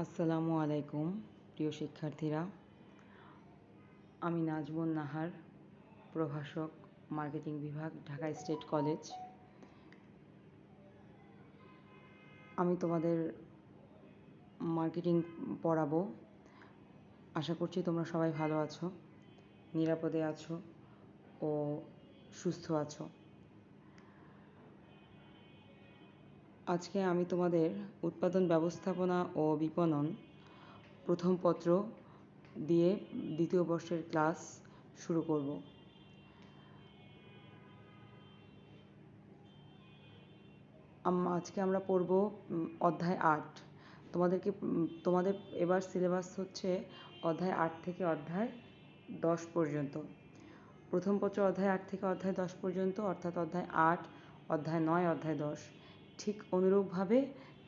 আসসালামু আলাইকুম প্রিয় শিক্ষার্থীরা, আমি নাজমুন নাহার, প্রভাষক, মার্কেটিং বিভাগ, ঢাকা স্টেট কলেজ। আমি তোমাদের মার্কেটিং পড়াবো। আশা করছি তোমরা সবাই ভালো আছো, নিরাপদে আছো ও সুস্থ আছো। আজকে আমি তোমাদের উৎপাদন ব্যবস্থাপনা ও বিপণন প্রথম পত্র দিয়ে দ্বিতীয় বর্ষের ক্লাস শুরু করব। আজকে আমরা পড়ব অধ্যায় 8। তোমাদের এবার সিলেবাস হচ্ছে অধ্যায় 8 থেকে অধ্যায় 10 পর্যন্ত। প্রথম পত্র অধ্যায় 8 থেকে অধ্যায় 10 পর্যন্ত, অর্থাৎ অধ্যায় 8, অধ্যায় 9, অধ্যায় 10। ঠিক অনুরূপভাবে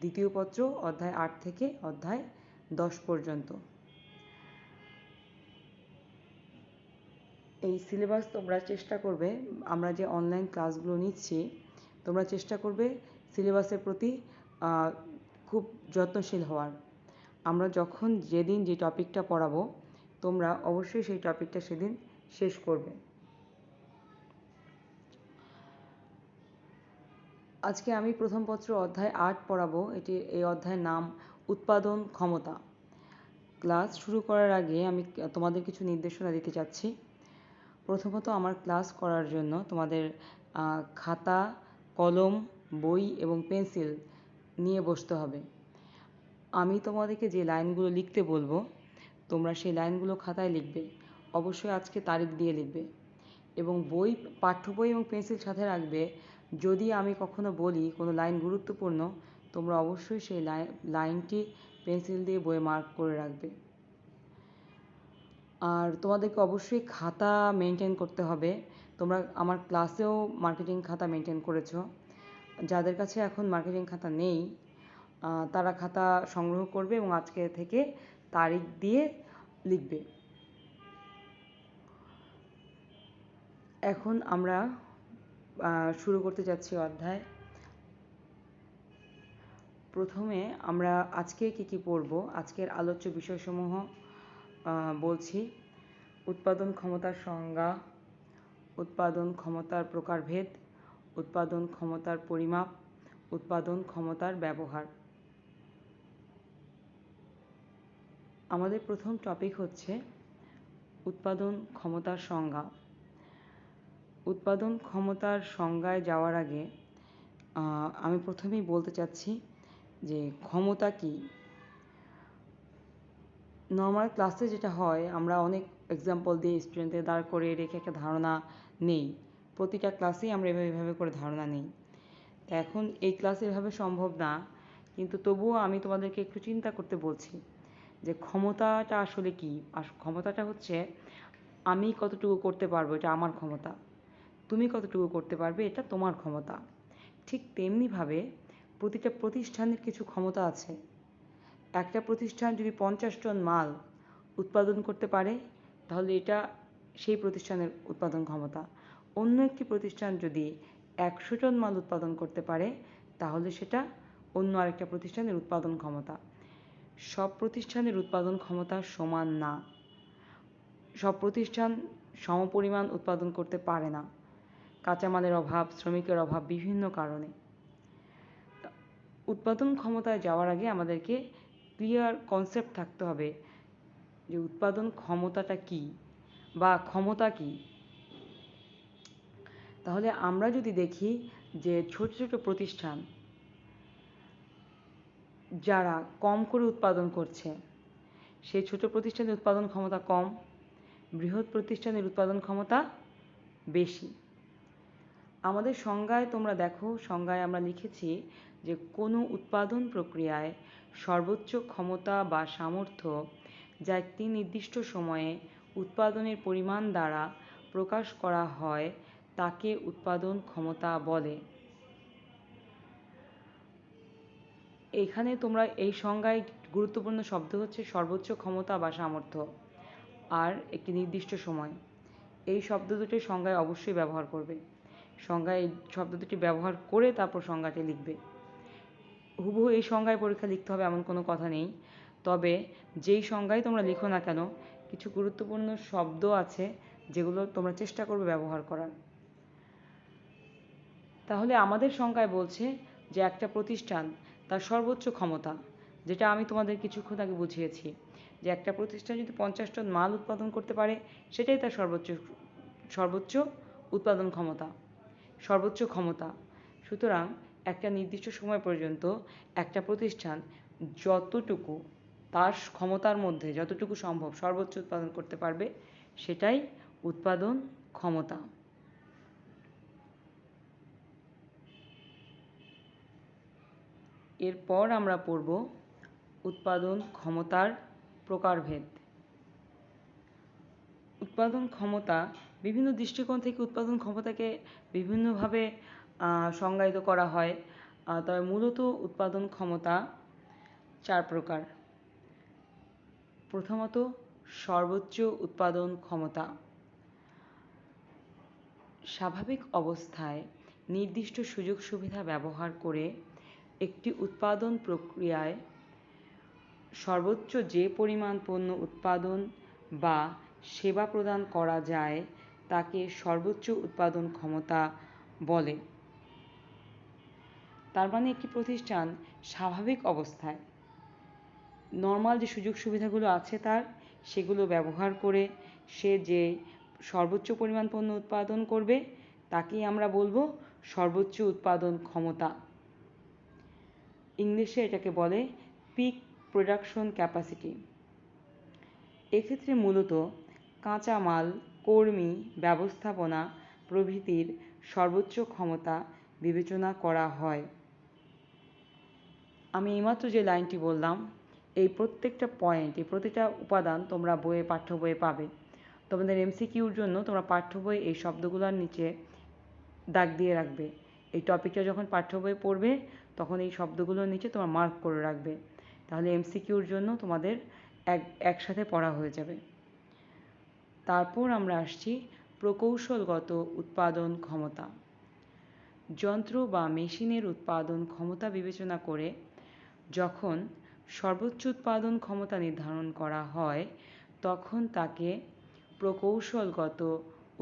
দ্বিতীয় পত্র অধ্যায় 8 থেকে অধ্যায় 10 পর্যন্ত। এই সিলেবাস তোমরা চেষ্টা করবে, আমরা যে অনলাইন ক্লাসগুলো নিচ্ছি, তোমরা চেষ্টা করবে সিলেবাসের প্রতি খুব যত্নশীল হওয়ার। আমরা যখন যেদিন যে টপিকটা পড়াবো, তোমরা অবশ্যই সেই টপিকটা সেদিন শেষ করবে। আজকে আমি প্রথম পত্র অধ্যায় 8 পড়াবো। এই অধ্যায়ের নাম উৎপাদন ক্ষমতা। ক্লাস শুরু করার আগে আমি তোমাদের কিছু নির্দেশনা দিতে চাচ্ছি। প্রথমত, আমার ক্লাস করার জন্য তোমাদের খাতা, কলম, বই এবং পেন্সিল নিয়ে বসতে হবে। আমি তোমাদেরকে যে লাইনগুলো লিখতে বলবো, তোমরা সেই লাইনগুলো খাতায় লিখবে। অবশ্যই আজকে তারিখ দিয়ে লিখবে এবং পাঠ্য বই এবং পেন্সিল সাথে রাখবে। যদি আমি কখনো বলি কোনো লাইন গুরুত্বপূর্ণ, তোমরা অবশ্যই সেই লাইনটি পেন্সিল দিয়ে বইয়ে মার্ক করে রাখবে। আর তোমাদেরকে অবশ্যই খাতা মেনটেন করতে হবে। তোমরা আমার ক্লাসেও মার্কেটিং খাতা মেনটেন করেছো। যাদের কাছে এখন মার্কেটিং খাতা নেই, তারা খাতা সংগ্রহ করবে এবং আজকে থেকে তারিখ দিয়ে লিখবে। এখন আমরা শুরু করতে যাচ্ছি অধ্যায়। প্রথমে আমরা আজকে কি পড়ব, আজকের আলোচ্য বিষয়সমূহ বলছি। উৎপাদন ক্ষমতার সংজ্ঞা, উৎপাদন ক্ষমতার প্রকারভেদ, উৎপাদন ক্ষমতার পরিমাপ, উৎপাদন ক্ষমতার ব্যবহার। আমাদের প্রথম টপিক হচ্ছে উৎপাদন ক্ষমতার সংজ্ঞা। উৎপাদন ক্ষমতার সংজ্ঞায় যাওয়ার আগে আমি প্রথমেই বলতে চাচ্ছি যে ক্ষমতা কী। নর্মাল ক্লাসে যেটা হয়, আমরা অনেক এক্সাম্পল দিয়ে স্টুডেন্টদের দাঁড় করে রেখে একটা ধারণা নেই। প্রতিটা ক্লাসেই আমরা এভাবে করে ধারণা নেই। এখন এই ক্লাসে এভাবে সম্ভব না, কিন্তু তবুও আমি তোমাদেরকে একটু চিন্তা করতে বলছি যে ক্ষমতাটা আসলে কী। ক্ষমতাটা হচ্ছে আমি কতটুকু করতে পারবো, এটা আমার ক্ষমতা। তুমি কতটুকু করতে পারবে, এটা তোমার ক্ষমতা। ঠিক তেমনিভাবে প্রতিটা প্রতিষ্ঠানের কিছু ক্ষমতা আছে। একটা প্রতিষ্ঠান যদি 50 টন মাল উৎপাদন করতে পারে, তাহলে এটা সেই প্রতিষ্ঠানের উৎপাদন ক্ষমতা। অন্য একটি প্রতিষ্ঠান যদি 100 টন মাল উৎপাদন করতে পারে, তাহলে সেটা অন্য আরেকটা প্রতিষ্ঠানের উৎপাদন ক্ষমতা। সব প্রতিষ্ঠানের উৎপাদন ক্ষমতা সমান না। সব প্রতিষ্ঠান সমপরিমাণ উৎপাদন করতে পারে না, কাঁচামালের অভাব, শ্রমিকের অভাব, বিভিন্ন কারণে। উৎপাদন ক্ষমতায় যাওয়ার আগে আমাদেরকে ক্লিয়ার কনসেপ্ট থাকতে হবে যে উৎপাদন ক্ষমতাটা কী বা ক্ষমতা কী। তাহলে আমরা যদি দেখি যে ছোট ছোট প্রতিষ্ঠান যারা কম করে উৎপাদন করছে, সেই ছোট প্রতিষ্ঠানের উৎপাদন ক্ষমতা কম, বৃহৎ প্রতিষ্ঠানের উৎপাদন ক্ষমতা বেশি। আমাদের সংজ্ঞায় তোমরা দেখো, সংজ্ঞায় আমরা লিখেছি যে কোনো উৎপাদন প্রক্রিয়ায় সর্বোচ্চ ক্ষমতা বা সামর্থ্য যা একটি নির্দিষ্ট সময়ে উৎপাদনের পরিমাণ দ্বারা প্রকাশ করা হয় তাকে উৎপাদন ক্ষমতা বলে। এখানে তোমরা এই সংজ্ঞায় গুরুত্বপূর্ণ শব্দ হচ্ছে সর্বোচ্চ ক্ষমতা বা সামর্থ্য আর একটি নির্দিষ্ট সময়। এই শব্দ দুটি সংজ্ঞায় অবশ্যই ব্যবহার করবে। সংজ্ঞায় এই শব্দ দুটি ব্যবহার করে তারপর সংজ্ঞাটি লিখবে। হুবহু এই সংজ্ঞায় পরীক্ষা লিখতে হবে এমন কোনো কথা নেই। তবে যেই সংজ্ঞাই তোমরা লিখো না কেন, কিছু গুরুত্বপূর্ণ শব্দ আছে যেগুলো তোমরা চেষ্টা করবে ব্যবহার করার। তাহলে আমাদের সংজ্ঞায় বলছে যে একটা প্রতিষ্ঠান তার সর্বোচ্চ ক্ষমতা, যেটা আমি তোমাদের কিছুক্ষণ আগে বুঝিয়েছি, যে একটা প্রতিষ্ঠান যদি 50 টন মাল উৎপাদন করতে পারে সেটাই তার সর্বোচ্চ উৎপাদন ক্ষমতা, সর্বোচ্চ ক্ষমতা। সুতরাং একটা নির্দিষ্ট সময় পর্যন্ত একটা প্রতিষ্ঠান যতটুকু তার ক্ষমতার মধ্যে যতটুকু সম্ভব সর্বোচ্চ উৎপাদন করতে পারবে সেটাই উৎপাদন ক্ষমতা। এরপর আমরা পড়ব উৎপাদন ক্ষমতার প্রকারভেদ। উৎপাদন ক্ষমতা বিভিন্ন দৃষ্টিকোণ থেকে উৎপাদন ক্ষমতাকে বিভিন্নভাবে সংজ্ঞায়িত করা হয়। তবে মূলত উৎপাদন ক্ষমতা 4 প্রকার। প্রথমত, সর্বোচ্চ উৎপাদন ক্ষমতা। স্বাভাবিক অবস্থায় নির্দিষ্ট সুযোগ সুবিধা ব্যবহার করে একটি উৎপাদন প্রক্রিয়ায় সর্বোচ্চ যে পরিমাণ পণ্য উৎপাদন বা সেবা প্রদান করা যায় তাকে সর্বোচ্চ উৎপাদন ক্ষমতা বলে। তার মানে একটি প্রতিষ্ঠান স্বাভাবিক অবস্থায় নর্মাল যে সুযোগ সুবিধাগুলো আছে তার সেগুলো ব্যবহার করে সে যে সর্বোচ্চ পরিমাণ পণ্য উৎপাদন করবে তাকেই আমরা বলবো সর্বোচ্চ উৎপাদন ক্ষমতা। ইংলিশে এটাকে বলে পিক প্রোডাকশন ক্যাপাসিটি। এক্ষেত্রে মূলত কাঁচামাল, কর্মী, ব্যবস্থাপনা প্রভৃতির সর্বোচ্চ ক্ষমতা বিবেচনা করা হয়। আমি এইমাত্র যে লাইনটি বললাম, এই প্রত্যেকটা পয়েন্ট, এই প্রতিটা উপাদান তোমরা পাঠ্য বইয়ে পাবে। তোমাদের এমসিকিউর জন্য তোমরা পাঠ্য বইয়ে এই শব্দগুলোর নিচে দাগ দিয়ে রাখবে। এই টপিকটা যখন পাঠ্য বই পড়বে তখন এই শব্দগুলোর নিচে তোমরা মার্ক করে রাখবে, তাহলে এমসিকিউর জন্য তোমাদের একসাথে পড়া হয়ে যাবে। তারপর আমরা আসছি প্রকৌশলগত উৎপাদন ক্ষমতা। যন্ত্র বা মেশিনের উৎপাদন ক্ষমতা বিবেচনা করে যখন সর্বোচ্চ উৎপাদন ক্ষমতা নির্ধারণ করা হয় তখন তাকে প্রকৌশলগত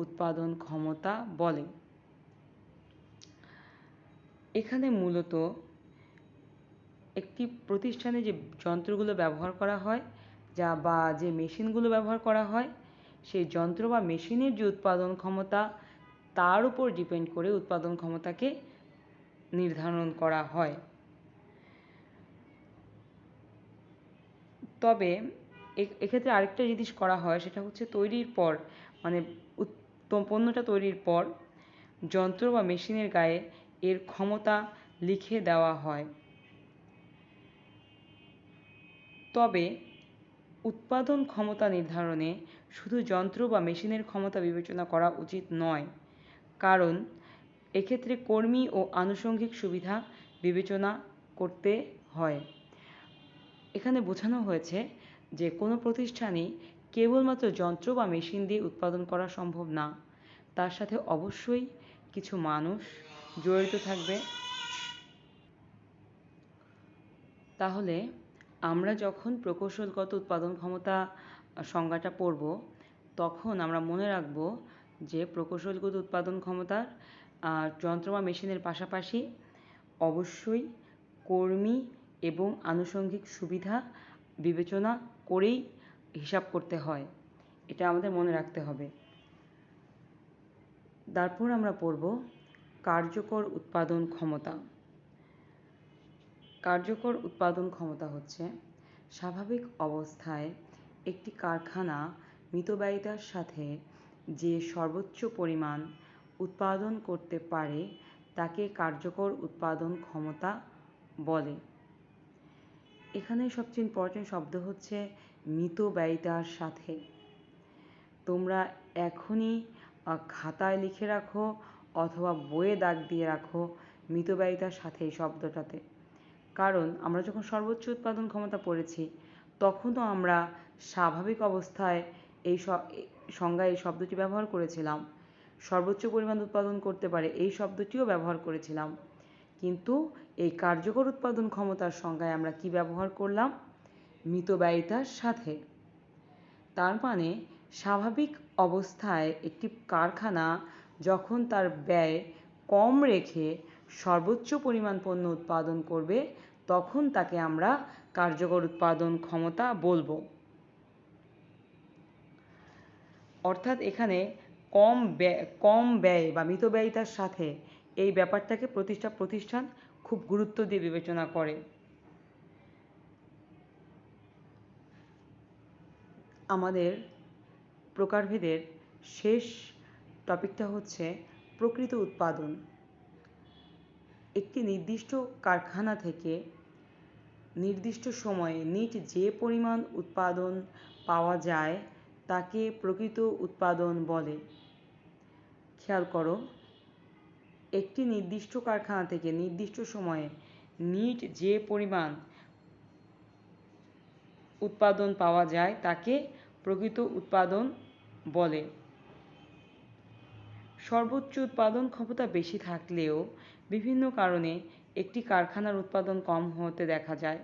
উৎপাদন ক্ষমতা বলে। এখানে মূলত একটি প্রতিষ্ঠানে যে যন্ত্রগুলো ব্যবহার করা হয় বা যে মেশিনগুলো ব্যবহার করা হয় সেই যন্ত্র বা মেশিনের যে উৎপাদন ক্ষমতা তার উপর ডিপেন্ড করে উৎপাদন ক্ষমতাকে নির্ধারণ করা হয়। তবে এক্ষেত্রে আরেকটা জিনিস করা হয়, সেটা হচ্ছে তৈরির পর, মানে পণ্যটা তৈরির পর যন্ত্র বা মেশিনের গায়ে এর ক্ষমতা লিখে দেওয়া হয়। তবে উৎপাদন ক্ষমতা নির্ধারণে শুধু যন্ত্র বা মেশিনের ক্ষমতা বিবেচনা করা উচিত নয়, কারণ এক্ষেত্রে কর্মী ও আনুষঙ্গিক সুবিধা বিবেচনা করতে হয়। এখানে বোঝানো হয়েছে যে কোনো প্রতিষ্ঠানই কেবলমাত্র যন্ত্র বা মেশিন দিয়ে উৎপাদন করা সম্ভব না, তার সাথে অবশ্যই কিছু মানুষ জড়িত থাকবে। তাহলে আমরা যখন প্রকৌশলগত উৎপাদন ক্ষমতা সংজ্ঞাটা পড়ব তখন আমরা মনে রাখব যে প্রকৌশলগত উৎপাদন ক্ষমতার যন্ত্র বা মেশিনের পাশাপাশি অবশ্যই কর্মী এবং আনুষঙ্গিক সুবিধা বিবেচনা করেই হিসাব করতে হয়, এটা আমাদের মনে রাখতে হবে। তারপর আমরা পড়ব কার্যকর উৎপাদন ক্ষমতা। কার্যকর উৎপাদন ক্ষমতা হচ্ছে স্বাভাবিক অবস্থায় একটি কারখানা মিতব্যয়িতার সাথে যে সর্বোচ্চ পরিমাণ উৎপাদন করতে পারে তাকে কার্যকর উৎপাদন ক্ষমতা বলে। এখানে সবচেয়ে ইম্পর্টেন্ট শব্দ হচ্ছে মিতব্যয়িতার সাথে। তোমরা এখনই খাতায় লিখে রাখো অথবা বইয়ে দাগ দিয়ে রাখো মিতব্যয়িতার সাথে এই শব্দটাতে, কারণ আমরা যখন সর্বোচ্চ উৎপাদন ক্ষমতা পড়েছি তখনও আমরা স্বাভাবিক অবস্থায় এই সংজ্ঞায় এই শব্দটি ব্যবহার করেছিলাম, সর্বোচ্চ পরিমাণ উৎপাদন করতে পারে এই শব্দটিও ব্যবহার করেছিলাম, কিন্তু এই কার্যকর উৎপাদন ক্ষমতার সংজ্ঞায় আমরা কি ব্যবহার করলাম? মিতব্যয়িতার সাথে। তার মানে স্বাভাবিক অবস্থায় একটি কারখানা যখন তার ব্যয় কম রেখে সর্বোচ্চ পরিমাণ পণ্য উৎপাদন করবে তখন তাকে আমরা কার্যকর উৎপাদন ক্ষমতা বলবো। অর্থাৎ এখানে কম ব্যয় বা মিতব্যয়িতার সাথে এই ব্যাপারটাকে প্রতিষ্ঠান খুব গুরুত্ব দিয়ে বিবেচনা করে। আমাদের প্রকারভেদের শেষ টপিকটা হচ্ছে প্রকৃত উৎপাদন। একটি নির্দিষ্ট কারখানা থেকে নির্দিষ্ট সময়ে নিট যে পরিমাণ উৎপাদন পাওয়া যায় তাকে প্রকৃত উৎপাদন বলে। খেয়াল করো, একটি নির্দিষ্ট কারখানা থেকে নির্দিষ্ট সময়ে নিট যে পরিমাণ উৎপাদন পাওয়া যায় তাকে প্রকৃত উৎপাদন বলে। সর্বোচ্চ উৎপাদন ক্ষমতা বেশি থাকলেও বিভিন্ন কারণে একটি কারখানার উৎপাদন কম হতে দেখা যায়।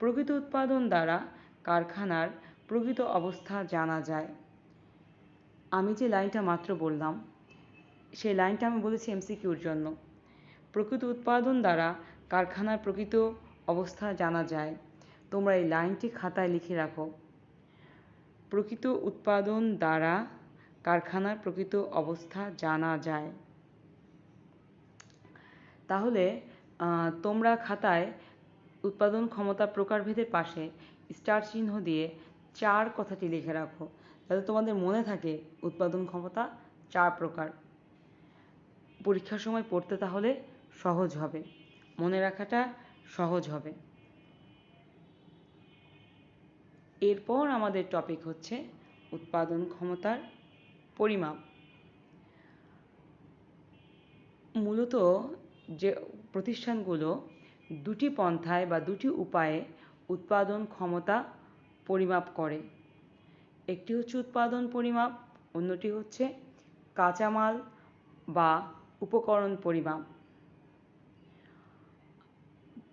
প্রকৃত উৎপাদন দ্বারা কারখানার প্রকৃত অবস্থা জানা যায়। আমি যে লাইনটা মাত্র বললাম সেই লাইনটা আমি বলেছি এমসিকিউর জন্য। প্রকৃত উৎপাদন দ্বারা কারখানার প্রকৃত অবস্থা জানা যায়। তোমরা এই লাইনটি খাতায় লিখে রাখো। প্রকৃত উৎপাদন দ্বারা কারখানার প্রকৃত অবস্থা জানা যায়। তাহলে তোমরা খাতায় উৎপাদন ক্ষমতা প্রকারভেদের পাশে স্টার চিহ্ন দিয়ে 4 কথাটি লিখে রাখো, যাতে তোমাদের মনে থাকে উৎপাদন ক্ষমতা 4 প্রকার। পরীক্ষার সময় পড়তে তাহলে সহজ হবে, মনে রাখাটা সহজ হবে। এরপর আমাদের টপিক হচ্ছে উৎপাদন ক্ষমতার পরিমাপ। মূলত যে প্রতিষ্ঠানগুলো দুটি পন্থায় বা দুটি উপায়ে উৎপাদন ক্ষমতা পরিমাপ করে। একটি হচ্ছে উৎপাদন পরিমাপ, অন্যটি হচ্ছে কাঁচামাল বা উপকরণ পরিমাপ।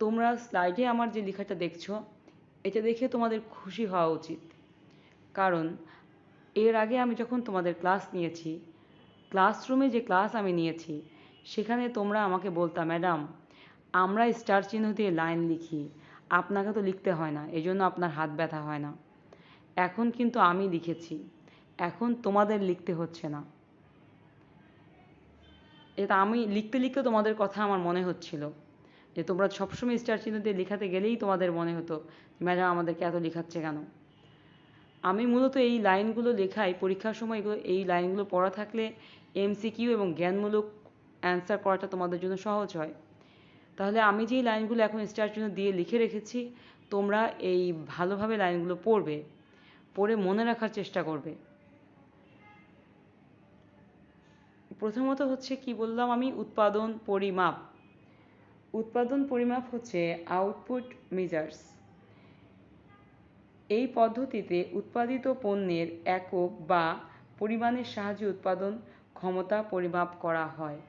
তোমরা স্লাইডে আমার যে লেখাটা দেখছো এটা দেখে তোমাদের খুশি হওয়া উচিত, কারণ এর আগে আমি যখন তোমাদের ক্লাস নিয়েছি, ক্লাসরুমে যে ক্লাস আমি নিয়েছি সেখানে তোমরা আমাকে বলতা, ম্যাডাম আমরা স্টার চিহ্ন দিয়ে লাইন লিখি, আপনাকে তো লিখতে হয় না, এজন্য আপনার হাত ব্যথা হয় না। এখন কিন্তু আমি লিখেছি, এখন তোমাদের লিখতে হচ্ছে না। এটা আমি লিখতে লিখতে তোমাদের কথা আমার মনে হচ্ছিল যে তোমরা সবসময় স্টার চিহ্ন দিয়ে লেখাতে গেলেই তোমাদের মনে হতো ম্যাডাম আমাদেরকে এত লেখাচ্ছে কেন। আমি মূলত এই লাইনগুলো লেখাই পরীক্ষার সময়, এই লাইনগুলো পড়া থাকলে এমসিকিউ এবং জ্ঞানমূলক অ্যান্সার করাটা তোমাদের জন্য সহজ হয়। তাহলে আমি যেই লাইনগুলো এখন স্টার চিহ্ন দিয়ে লিখে রেখেছি তোমরা এই ভালোভাবে লাইনগুলো পড়বে, পড়ে মনে রাখার চেষ্টা করবে। প্রথমত হচ্ছে কি বললাম আমি, উৎপাদন পরিমাপ। উৎপাদন পরিমাপ হচ্ছে আউটপুট মেজার্স। এই পদ্ধতিতে উৎপাদিত পণ্যের একক বা পরিমাণের সাহায্যে উৎপাদন ক্ষমতা পরিমাপ করা হয়।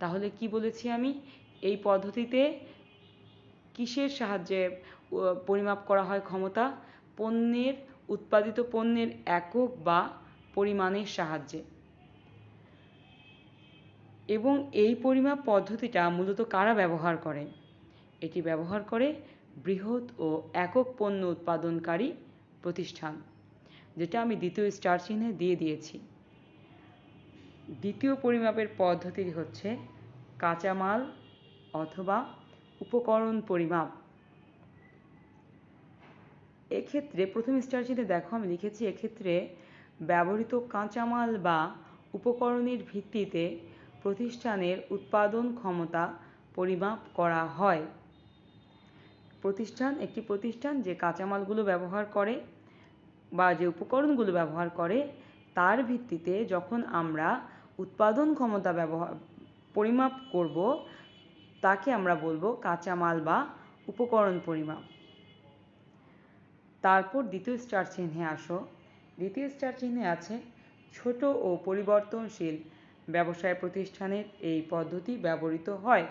তাহলে কি বলেছি আমি, এই পদ্ধতিতে কিসের সাহায্যে পরিমাপ করা হয় ক্ষমতা? উৎপাদিত পণ্যের একক বা পরিমাণের সাহায্যে। এবং এই পরিমাপ পদ্ধতিটা মূলত কারা ব্যবহার করে? এটি ব্যবহার করে বৃহৎ ও একক পণ্য উৎপাদনকারী প্রতিষ্ঠান, যেটা আমি দ্বিতীয় স্টার চিহ্নে দিয়ে দিয়েছি। দ্বিতীয় পরিমাপের পদ্ধতি হচ্ছে কাঁচামাল অথবা উপকরণ পরিমাপ। এক্ষেত্রে প্রথম স্টার চিহ্নে দেখো আমি লিখেছি, এক্ষেত্রে ব্যবহৃত কাঁচামাল বা উপকরণের ভিত্তিতে প্রতিষ্ঠানের উৎপাদন ক্ষমতা পরিমাপ করা হয়। একটি প্রতিষ্ঠান যে কাঁচামালগুলো ব্যবহার করে বা যে উপকরণগুলো ব্যবহার করে তার ভিত্তিতে যখন আমরা উৎপাদন ক্ষমতা পরিমাপ করব তাকে আমরা বলবো কাঁচামাল বা উপকরণ পরিমাপ। তারপর দ্বিতীয় স্টার চিহ্নে আসো। দ্বিতীয় স্টার চিহ্নে আছে ছোট ও পরিবর্তনশীল ব্যবসায় প্রতিষ্ঠানের এই পদ্ধতি ব্যবহৃত হয়।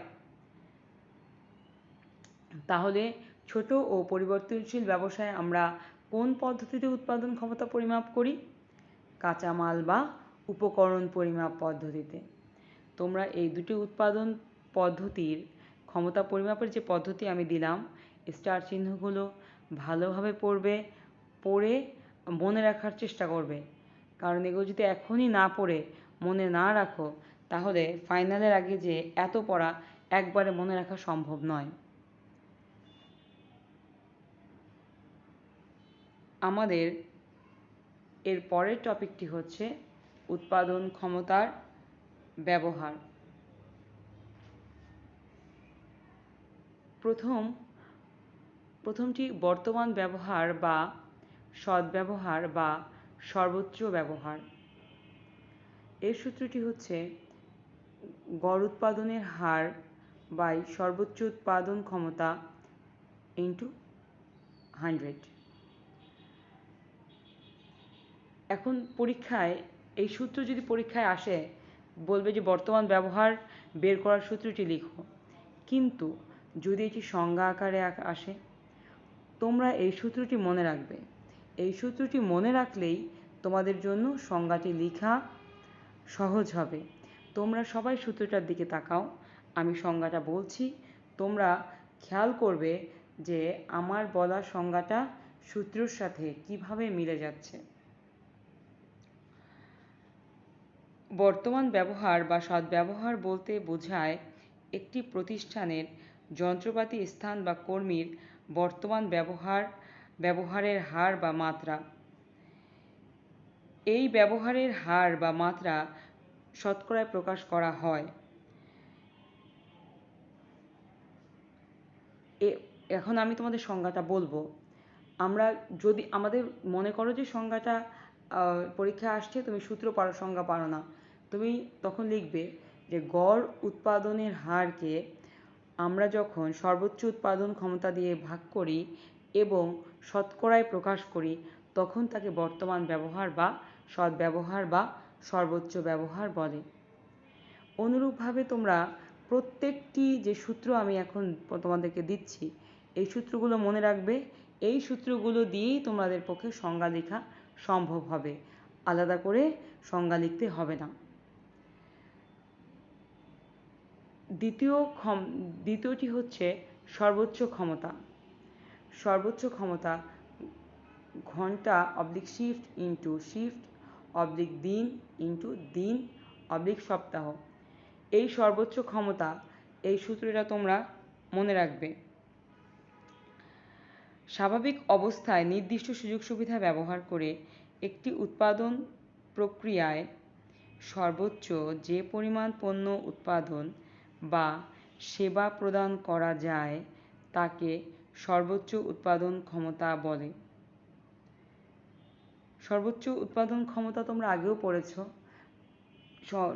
তাহলে ছোট ও পরিবর্তনশীল ব্যবসায় আমরা কোন পদ্ধতিতে উৎপাদন ক্ষমতা পরিমাপ করি? কাঁচামাল বা উপকরণ পরিমাপ পদ্ধতিতে। তোমরা এই দুটি উৎপাদন পদ্ধতির ক্ষমতা পরিমাপের যে পদ্ধতি আমি দিলাম, স্টার চিহ্নগুলো ভালোভাবে পড়ে মনে রাখার চেষ্টা করবে। কারণ এগুলো যদি এখনই না পড়ে মনে না রাখো, তাহলে ফাইনালের আগে যে এত পড়া একবারে মনে রাখা সম্ভব নয়। আমাদের এর পরের টপিকটি হচ্ছে উৎপাদন ক্ষমতার ব্যবহার। প্রথমটি বর্তমান ব্যবহার বা সদ্ব্যবহার বা সর্বোচ্চ ব্যবহার। এর সূত্রটি হচ্ছে গড় উৎপাদনের হার বাই সর্বোচ্চ উৎপাদন ক্ষমতা ইন্টু 100। এখন পরীক্ষায় এই সূত্র যদি পরীক্ষায় আসে, বলবে যে বর্তমান ব্যবহার বের করার সূত্রটি লিখো। কিন্তু যদি এটি সংজ্ঞা আকারে আসে, তোমরা এই সূত্রটি মনে রাখবে। এই সূত্রটি মনে রাখলেই তোমাদের জন্য সংজ্ঞাটি লেখা সহজ হবে। তোমরা সবাই সূত্রটার দিকে তাকাও, আমি সংজ্ঞাটা বলছি, তোমরা খেয়াল করবে যে আমার বলা সংজ্ঞাটা সূত্রের সাথে কিভাবে মিলে যাচ্ছে। বর্তমান ব্যবহার বা সদ্ব্যবহার বলতে বোঝায় একটি প্রতিষ্ঠানের যন্ত্রপাতি, স্থান বা কর্মীর বর্তমান ব্যবহারের হার বা মাত্রা। এই ব্যবহারের হার বা মাত্রা শতকরায় প্রকাশ করা হয়। এখন আমি তোমাদের সংজ্ঞাটা বলবো। আমরা যদি আমাদের মনে করো যে সংজ্ঞাটা পরীক্ষা আসছে, তুমি সূত্র পারো, সংজ্ঞা পারো না, তুমি তখন লিখবে যে গড় উৎপাদনের হারকে আমরা যখন সর্বোচ্চ উৎপাদন ক্ষমতা দিয়ে ভাগ করি এবং শতকরায় প্রকাশ করি, তখন তাকে বর্তমান ব্যবহার বা সদ্ব্যবহার বা সর্বোচ্চ ব্যবহার বলে। অনুরূপভাবে তোমরা প্রত্যেকটি যে সূত্র আমি এখন তোমাদেরকে দিচ্ছি, এই সূত্রগুলো মনে রাখবে। এই সূত্রগুলো দিয়েই তোমাদের পক্ষে সংজ্ঞা লেখা সম্ভব হবে, আলাদা করে সংজ্ঞা লিখতে হবে না। দ্বিতীয়টি হচ্ছে সর্বোচ্চ ক্ষমতা। সর্বোচ্চ ক্ষমতা ঘন্টা oblique shift into shift oblique দিন ইন্টু দিন অবলিক সপ্তাহ। এই সর্বোচ্চ ক্ষমতা, এই সূত্রটা তোমরা মনে রাখবে। স্বাভাবিক অবস্থায় নির্দিষ্ট সুযোগ সুবিধা ব্যবহার করে একটি উৎপাদন প্রক্রিয়ায় সর্বোচ্চ যে পরিমাণ পণ্য উৎপাদন বা সেবা প্রদান করা যায় তাকে সর্বোচ্চ উৎপাদন ক্ষমতা বলে। সর্বোচ্চ উৎপাদন ক্ষমতা তোমরা আগেও পড়েছ,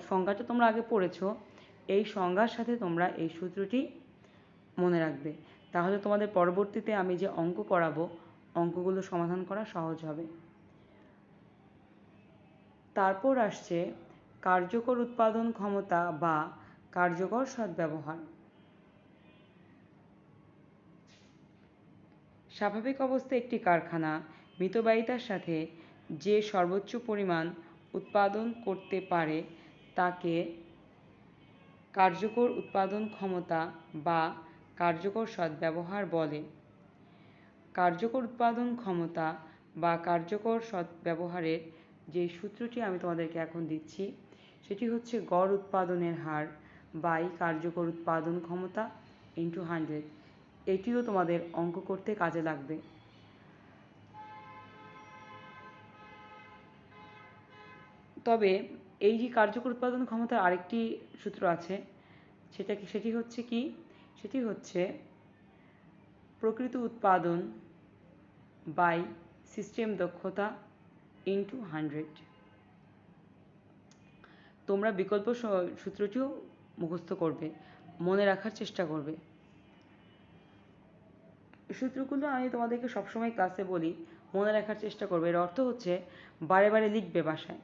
সংজ্ঞাটা তোমরা আগে পড়েছ। এই সংজ্ঞার সাথে তোমরা এই সূত্রটি মনে রাখবে, তাহলে তোমাদের পরবর্তীতে আমি যে অঙ্ক করাবো, অঙ্কগুলো সমাধান করা সহজ হবে। তারপর আসছে কার্যকর উৎপাদন ক্ষমতা বা কার্যকর সদ্ব্যবহার। স্বাভাবিক অবস্থায় একটি কারখানা মিতব্যয়িতার সাথে যে সর্বোচ্চ পরিমাণ উৎপাদন করতে পারে তাকে কার্যকর উৎপাদন ক্ষমতা বা কার্যকর সদ্ব্যবহার বলে। কার্যকর উৎপাদন ক্ষমতা বা কার্যকর সদ্ব্যবহারের যে সূত্রটি আমি তোমাদেরকে এখন দিচ্ছি, সেটি হচ্ছে গড় উৎপাদনের হার বাই কার্যকর উৎপাদন ক্ষমতা ইন্টু 100। এটিও তোমাদের অঙ্ক করতে কাজে লাগবে। তবে এই যে কার্যকর উৎপাদন ক্ষমতার আরেকটি সূত্র আছে, সেটি হচ্ছে প্রকৃত উৎপাদন বাই সিস্টেম দক্ষতা ইন্টু 100। তোমরা বিকল্প সূত্রটিও মুখস্থ করবে, মনে রাখার চেষ্টা করবে। সূত্রগুলো আমি তোমাদেরকে সবসময় ক্লাসে বলি, মনে রাখার চেষ্টা করবে। এর অর্থ হচ্ছে বারে বারে লিখবে বাসায়।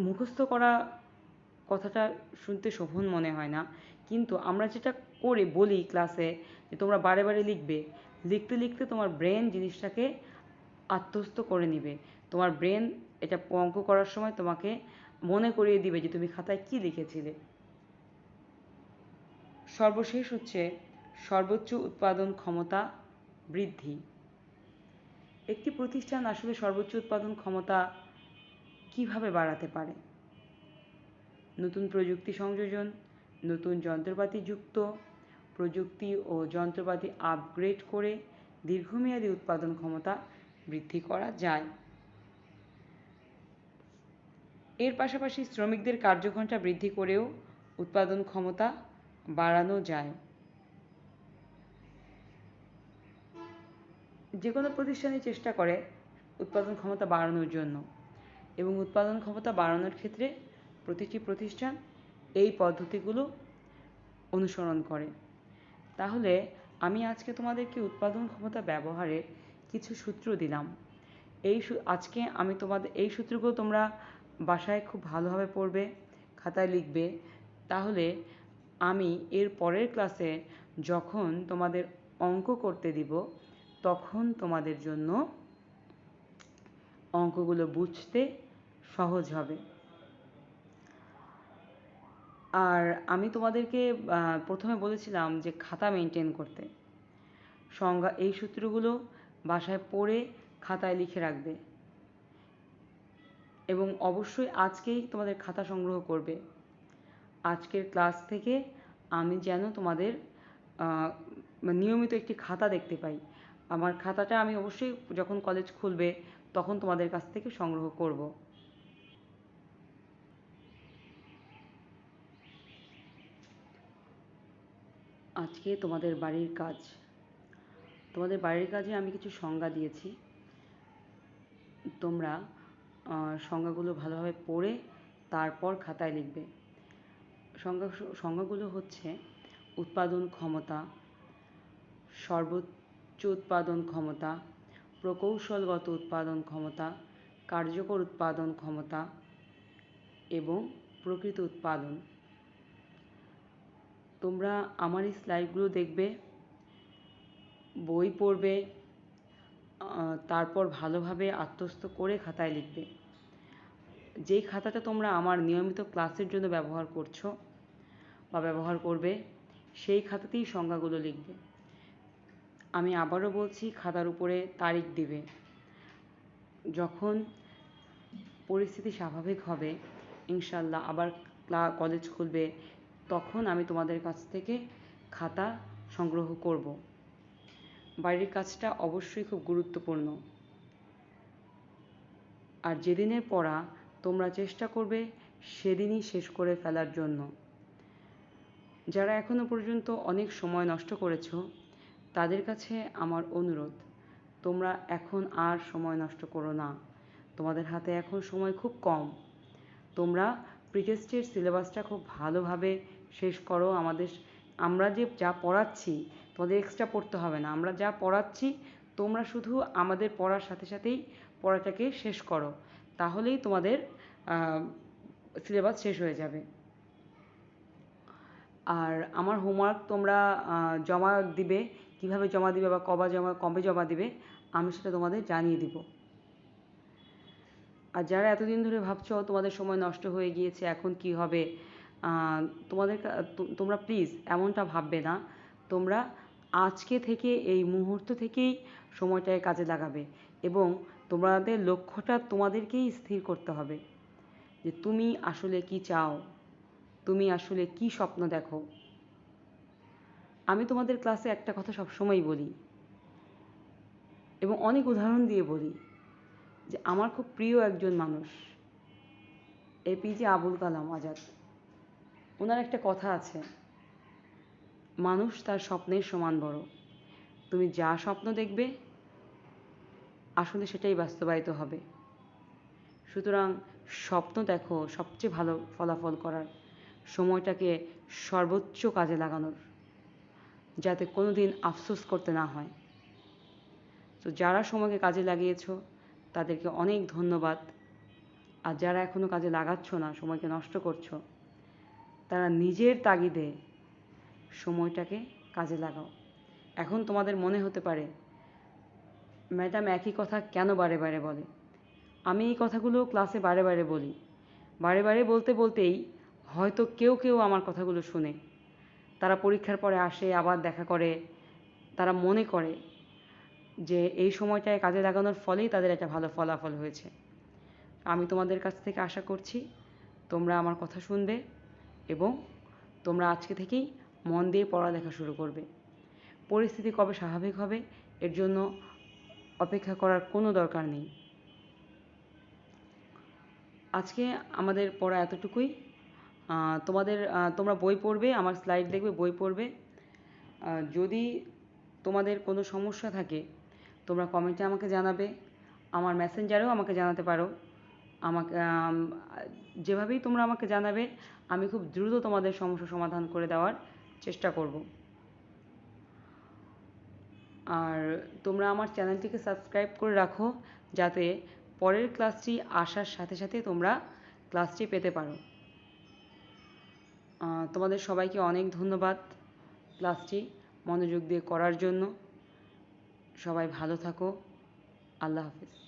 মুখস্থ করা কথাটা শুনতে শোভন মনে হয় না, কিন্তু আমরা যেটা করে বলি ক্লাসে, যে তোমরা বারে বারে লিখবে, লিখতে লিখতে তোমার ব্রেন জিনিসটাকে আত্মস্থ করে নিবে। তোমার ব্রেন এটা অঙ্ক করার সময় তোমাকে মনে করিয়ে দিবে যে তুমি খাতায় কি লিখেছিলে। সর্বশেষ হচ্ছে সর্বোচ্চ উৎপাদন ক্ষমতা বৃদ্ধি। একটি প্রতিষ্ঠান আসলে সর্বোচ্চ উৎপাদন ক্ষমতা কিভাবে বাড়াতে পারে? নতুন প্রযুক্তি সংযোজন, নতুন যন্ত্রপাতি যুক্ত, প্রযুক্তি ও যন্ত্রপাতি আপগ্রেড করে দীর্ঘমেয়াদী উৎপাদন ক্ষমতা বৃদ্ধি করা যায়। এর পাশাপাশি শ্রমিকদের কার্যঘণ্টা বৃদ্ধি করেও উৎপাদন ক্ষমতা বাড়ানো যায়। যে কোনো প্রতিষ্ঠানই চেষ্টা করে উৎপাদন ক্ষমতা বাড়ানোর জন্য, এবং উৎপাদন ক্ষমতা বাড়ানোর ক্ষেত্রে প্রতিটি প্রতিষ্ঠান এই পদ্ধতিগুলো অনুসরণ করে। তাহলে আমি আজকে তোমাদেরকে উৎপাদন ক্ষমতা ব্যবহারের কিছু সূত্র দিলাম। আজকে আমি তোমাদের এই সূত্রগুলো তোমরা বাসায় খুব ভালোভাবে পড়বে, খাতায় লিখবে। তাহলে আমি এর পরের ক্লাসে যখন তোমাদের অঙ্ক করতে দিব, তখন তোমাদের জন্য অঙ্কগুলো বুঝতে সহজ হবে। আর আমি তোমাদেরকে প্রথমে বলেছিলাম যে খাতা মেনটেন করতে। এই সূত্রগুলো বাসায় পড়ে খাতায় লিখে রাখবে, এবং অবশ্যই আজকেই তোমাদের খাতা সংগ্রহ করবে। আজকের ক্লাস থেকে আমি যেন তোমাদের নিয়মিত একটি খাতা দেখতে পাই। আমার খাতাটা আমি অবশ্যই যখন কলেজ খুলবে তখন তোমাদের কাছ থেকে সংগ্রহ করব। আজকে তোমাদের বাড়ির কাজ। তোমাদের বাড়ির কাজে আমি কিছু সংজ্ঞা দিয়েছি। তোমরা সংজ্ঞাগুলো ভালোভাবে পড়ে তারপর খাতায় লিখবে। সংজ্ঞাগুলো হচ্ছে উৎপাদন ক্ষমতা, সর্বোচ্চ উৎপাদন ক্ষমতা, প্রকৌশলগত উৎপাদন ক্ষমতা, কার্যকর উৎপাদন ক্ষমতা এবং প্রকৃত উৎপাদন। তোমরা আমার এই স্লাইডগুলো দেখবে, বই পড়বে, তারপর ভালোভাবে আত্মস্থ করে খাতায় লিখবে। যেই খাতাটা তোমরা আমার নিয়মিত ক্লাসের জন্য ব্যবহার করছো বা ব্যবহার করবে, সেই খাতাতেই সংজ্ঞাগুলো লিখবে। আমি আবারও বলছি, খাতার উপরে তারিখ দিবে। যখন পরিস্থিতি স্বাভাবিক হবে, ইনশাল্লাহ আবার কলেজ খুলবে, তখন আমি তোমাদের কাছ থেকে খাতা সংগ্রহ করব। বাড়ির কাজটা অবশ্যই খুব গুরুত্বপূর্ণ। আর যেদিনের পড়া তোমরা চেষ্টা করবে সেদিনই শেষ করে ফেলার জন্য। যারা এখনো পর্যন্ত অনেক সময় নষ্ট করেছো, তাদের কাছে আমার অনুরোধ, তোমরা এখন আর সময় নষ্ট করো না। তোমাদের হাতে এখন সময় খুব কম। তোমরা প্রিটেস্টের সিলেবাসটা খুব ভালোভাবে শেষ করো। আমরা যে যা পড়াচ্ছি তোমাদের এক্সট্রা পড়তে হবে না। আমরা যা পড়াচ্ছি তোমরা শুধু আমাদের পড়ার সাথে সাথেই পড়াটাকে শেষ করো, তাহলেই তোমাদের সিলেবাস শেষ হয়ে যাবে। আর আমার হোমওয়ার্ক তোমরা জমা দিবে, কিভাবে জমা দিবে বা কবে জমা দিবে আমি সেটা তোমাদের জানিয়ে দিব। আর যারা এতদিন ধরে ভাবছো তোমাদের সময় নষ্ট হয়ে গিয়েছে, এখন কি হবে, তোমরা প্লিজ এমনটা ভাববে না। তোমরা আজকে থেকে, এই মুহূর্ত থেকেই সময়টাকে কাজে লাগাবে, এবং তোমাদের লক্ষ্যটা তোমাদেরকেই স্থির করতে হবে যে তুমি আসলে কি চাও, তুমি আসলে কি স্বপ্ন দেখো। আমি তোমাদের ক্লাসে একটা কথা সবসময় বলি এবং অনেক উদাহরণ দিয়ে বলি, যে আমার খুব প্রিয় একজন মানুষ এপিজে আবুল কালাম আজাদ। ওনার একটা কথা আছে, মানুষ তার স্বপ্নের সমান বড়। তুমি যা স্বপ্ন দেখবে আসলে সেটাই বাস্তবায়িত হবে। সুতরাং স্বপ্ন দেখো সবচেয়ে ভালো ফলাফল করার, সময়টাকে সর্বোচ্চ কাজে লাগানোর, যাতে কোনো দিন আফসোস করতে না হয়। তো যারা সময়কে কাজে লাগিয়েছো তাদেরকে অনেক ধন্যবাদ। আর যারা এখনও কাজে লাগাচ্ছ না, সময়কে নষ্ট করছো, তারা নিজের তাগিদে সময়টাকে কাজে লাগাও। এখন তোমাদের মনে হতে পারে ম্যাডাম একই কথা কেন বারে বারে বলে। আমি এই কথাগুলো ক্লাসে বারে বারে বলি। বারে বারে বলতে বলতেই হয়তো কেউ কেউ আমার কথাগুলো শুনে। তারা পরীক্ষার পরে আসে, আবার দেখা করে। তারা মনে করে যে এই সময়টায় কাজে লাগানোর ফলেই তাদের একটা ভালো ফলাফল হয়েছে। আমি তোমাদের কাছ থেকে আশা করছি তোমরা আমার কথা শুনবে এবং তোমরা আজকে থেকেই মন দিয়ে পড়ালেখা শুরু করবে। পরিস্থিতি কবে স্বাভাবিক হবে এর জন্য অপেক্ষা করার কোনো দরকার নেই। আজকে আমাদের পড়া এতটুকুই। তোমরা বই পড়বে, আমার স্লাইড দেখবে, বই পড়বে। যদি তোমাদের কোনো সমস্যা থাকে তোমরা কমেন্টে আমাকে জানাবে, আমার মেসেঞ্জারেও আমাকে জানাতে পারো। আমাকে যেভাবেই তোমরা আমাকে জানাবে আমি খুব দ্রুত তোমাদের সমস্যা সমাধান করে দেওয়ার চেষ্টা করব। আর তোমরা আমার চ্যানেলটিকে সাবস্ক্রাইব করে রাখো যাতে পরের ক্লাসটি আসার সাথে সাথে তোমরা ক্লাসটি পেতে পারো। তোমাদের সবাইকে অনেক ধন্যবাদ ক্লাসটি মনোযোগ দিয়ে করার জন্য। সবাই ভালো থাকো। আল্লাহ হাফেজ।